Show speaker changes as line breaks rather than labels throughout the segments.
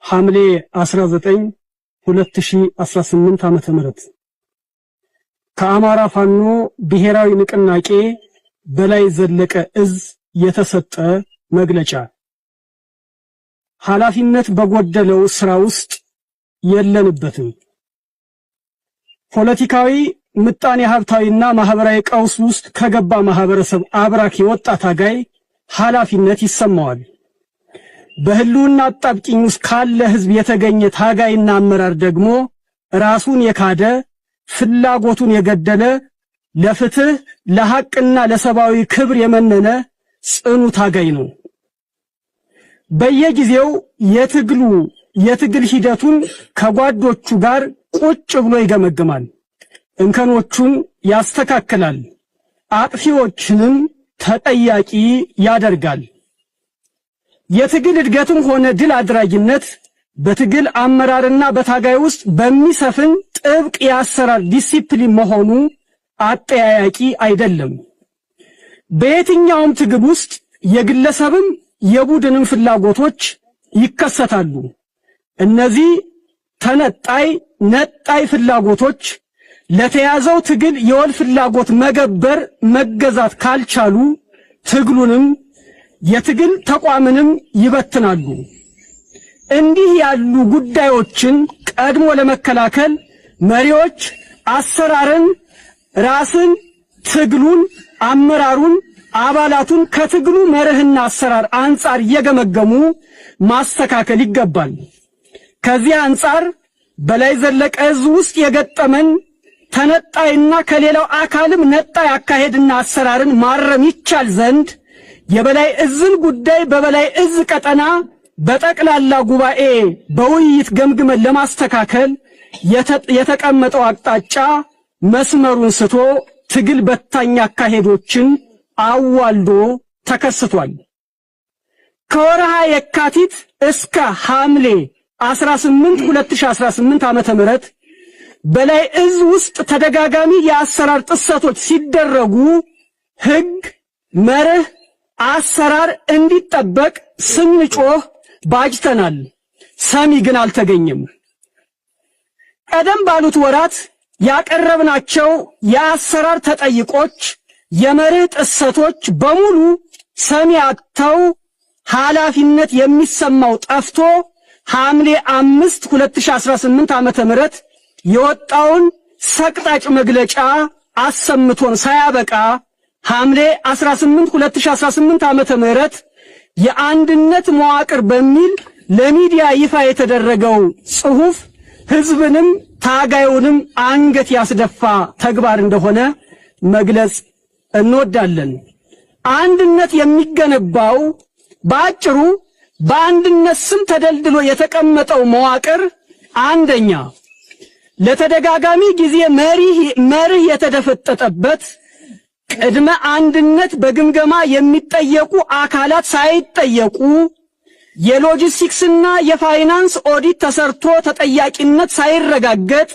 ሐምሌ 19 2018 ዓመተ ምህረት ከአማራ ፋኖ ብሔራዊ ንቅናቄ በላይ ዘለቀ እዝ የተሰጠ መግለጫ። ኃላፊነት በጎደለው ስራ ውስጥ የለንበትም። ፖለቲካዊ ምጣኔ ሀብታዊና ማህበራዊ ቀውስ ውስጥ ከገባ ማህበረሰብ አብራክ የወጣ ታጋይ ኃላፊነት ይሰማዋል። በህልውና አጣብቂኝ ውስጥ ካለ ህዝብ የተገኘ ታጋይና አመራር ደግሞ ራሱን የካደ ፍላጎቱን የገደለ ለፍትህ ለሐቅና ለሰብአዊ ክብር የመነነ ጽኑ ታጋይ ነው። በየጊዜው የትግል ሂደቱን ከጓዶቹ ጋር ቁጭ ብሎ ይገመግማል። እንከኖቹን ያስተካክላል። አጥፊዎችንም ተጠያቂ ያደርጋል። የትግል እድገትም ሆነ ድል አድራጊነት በትግል አመራርና በታጋይ ውስጥ በሚሰፍን ጥብቅ የአሰራር ዲሲፕሊን መሆኑ አጠያያቂ አይደለም። በየትኛውም ትግል ውስጥ የግለሰብም የቡድንም ፍላጎቶች ይከሰታሉ። እነዚህ ነጣይ ፍላጎቶች ለተያዘው ትግል የወል ፍላጎት መገዛት ካልቻሉ ትግሉንም የትግል ተቋምንም ይበትናሉ። እንዲህ ያሉ ጉዳዮችን ቀድሞ ለመከላከል መሪዎች አሰራርን፣ ራስን፣ ትግሉን፣ አመራሩን፣ አባላቱን ከትግሉ መርህና አሰራር አንጻር እየገመገሙ ማስተካከል ይገባል። ከዚህ አንጻር በላይ ዘለቀ እዝ ውስጥ የገጠመን ተነጣይና ከሌላው አካልም ነጣይ አካሄድና አሰራርን ማረም ይቻል ዘንድ የበላይ እዝን ጉዳይ በበላይ እዝ ቀጠና በጠቅላላ ጉባኤ በውይይት ገምግመን ለማስተካከል የተቀመጠው አቅጣጫ መስመሩን ስቶ ትግል በታኝ አካሄዶችን አዋልዶ ተከስቷል። ከወርሃ የካቲት እስከ ሐምሌ 18 2018 ዓመተ ምህረት በላይ እዝ ውስጥ ተደጋጋሚ የአሰራር ጥሰቶች ሲደረጉ ሕግ፣ መርህ፣ አሰራር እንዲጠበቅ ስንጮህ ባጅተናል። ሰሚ ግን አልተገኘም። ቀደም ባሉት ወራት ያቀረብናቸው የአሰራር ተጠይቆች፣ የመርህ ጥሰቶች በሙሉ ሰሚ አጥተው ኃላፊነት የሚሰማው ጠፍቶ ሐምሌ 5 2018 ዓመተ ምህረት የወጣውን ሰቅጣጭ መግለጫ አሰምቶን ሳያበቃ ሐምሌ 18 2018 ዓመተ ምህረት የአንድነት መዋቅር በሚል ለሚዲያ ይፋ የተደረገው ጽሑፍ ህዝብንም ታጋዩንም አንገት ያስደፋ ተግባር እንደሆነ መግለጽ እንወዳለን። አንድነት የሚገነባው በአጭሩ በአንድነት ስም ተደልድሎ የተቀመጠው መዋቅር አንደኛ ለተደጋጋሚ ጊዜ መርህ የተደፈጠጠበት፣ ቅድመ አንድነት በግምገማ የሚጠየቁ አካላት ሳይጠየቁ የሎጂስቲክስና የፋይናንስ ኦዲት ተሰርቶ ተጠያቂነት ሳይረጋገጥ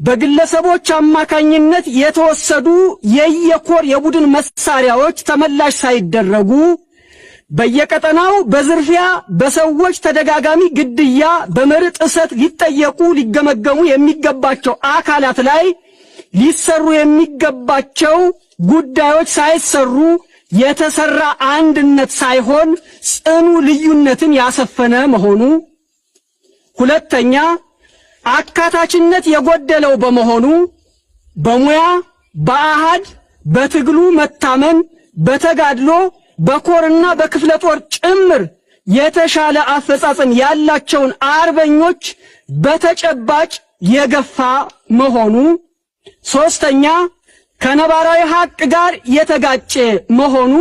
በግለሰቦች አማካኝነት የተወሰዱ የየኮር የቡድን መሳሪያዎች ተመላሽ ሳይደረጉ በየቀጠናው በዝርፊያ በሰዎች ተደጋጋሚ ግድያ በመርህ ጥሰት ሊጠየቁ ሊገመገሙ የሚገባቸው አካላት ላይ ሊሰሩ የሚገባቸው ጉዳዮች ሳይሰሩ የተሰራ አንድነት ሳይሆን ጽኑ ልዩነትን ያሰፈነ መሆኑ። ሁለተኛ አካታችነት የጎደለው በመሆኑ በሙያ በአሃድ በትግሉ መታመን በተጋድሎ በኮርና በክፍለ ጦር ጭምር የተሻለ አፈጻጸም ያላቸውን አርበኞች በተጨባጭ የገፋ መሆኑ። ሶስተኛ ከነባራዊ ሐቅ ጋር የተጋጨ መሆኑ።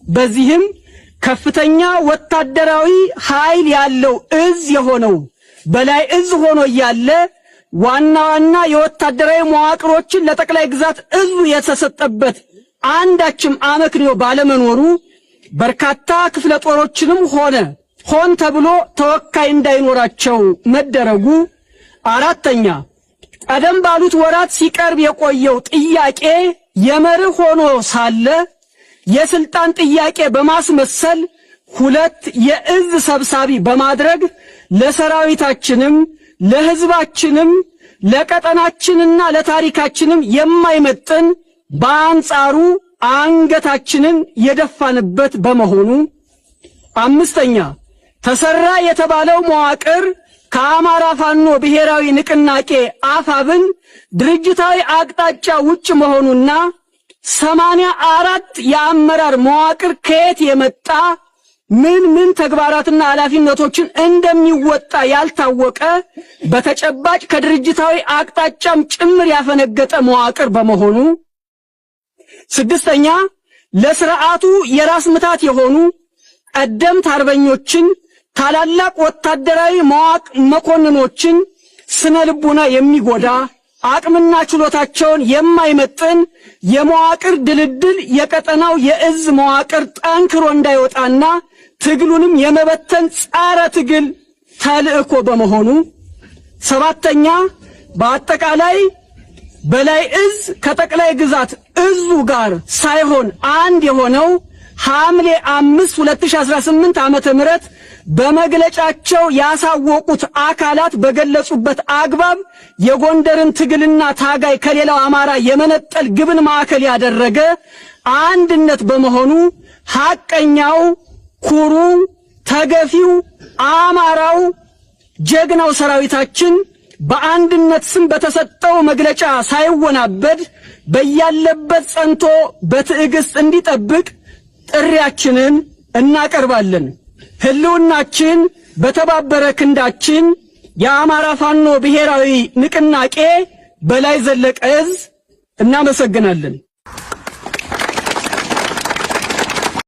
በዚህም ከፍተኛ ወታደራዊ ኃይል ያለው እዝ የሆነው በላይ እዝ ሆኖ ያለ ዋና የወታደራዊ መዋቅሮችን ለጠቅላይ ግዛት እዙ የተሰጠበት አንዳችም አመክንዮ ባለመኖሩ በርካታ ክፍለ ጦሮችንም ሆን ተብሎ ተወካይ እንዳይኖራቸው መደረጉ። አራተኛ ቀደም ባሉት ወራት ሲቀርብ የቆየው ጥያቄ የመርህ ሆኖ ሳለ የስልጣን ጥያቄ በማስመሰል ሁለት የእዝ ሰብሳቢ በማድረግ ለሰራዊታችንም ለህዝባችንም ለቀጠናችንና ለታሪካችንም የማይመጥን በአንጻሩ አንገታችንን የደፋንበት በመሆኑ፣ አምስተኛ ተሰራ የተባለው መዋቅር ከአማራ ፋኖ ብሔራዊ ንቅናቄ አፋብን ድርጅታዊ አቅጣጫ ውጭ መሆኑና 84 የአመራር መዋቅር ከየት የመጣ ምን ተግባራትና ኃላፊነቶችን እንደሚወጣ ያልታወቀ በተጨባጭ ከድርጅታዊ አቅጣጫም ጭምር ያፈነገጠ መዋቅር በመሆኑ፣ ስድስተኛ ለስርዓቱ የራስ ምታት የሆኑ ቀደምት አርበኞችን ታላላቅ ወታደራዊ መኮንኖችን ስነ ልቦና የሚጎዳ አቅምና ችሎታቸውን የማይመጥን የመዋቅር ድልድል የቀጠናው የእዝ መዋቅር ጠንክሮ እንዳይወጣና ትግሉንም የመበተን ጻረ ትግል ተልእኮ በመሆኑ፣ ሰባተኛ በአጠቃላይ በላይ እዝ ከጠቅላይ ግዛት እዙ ጋር ሳይሆን አንድ የሆነው ሐምሌ 5 2018 ዓመተ ምህረት በመግለጫቸው ያሳወቁት አካላት በገለጹበት አግባብ የጎንደርን ትግልና ታጋይ ከሌላው አማራ የመነጠል ግብን ማዕከል ያደረገ አንድነት በመሆኑ ሐቀኛው ኩሩ ተገፊው አማራው ጀግናው ሰራዊታችን በአንድነት ስም በተሰጠው መግለጫ ሳይወናበድ በያለበት ጸንቶ በትዕግስት እንዲጠብቅ ጥሪያችንን እናቀርባለን። ህልውናችን በተባበረ ክንዳችን። የአማራ ፋኖ ብሔራዊ ንቅናቄ በላይ ዘለቀ ዕዝ። እናመሰግናለን።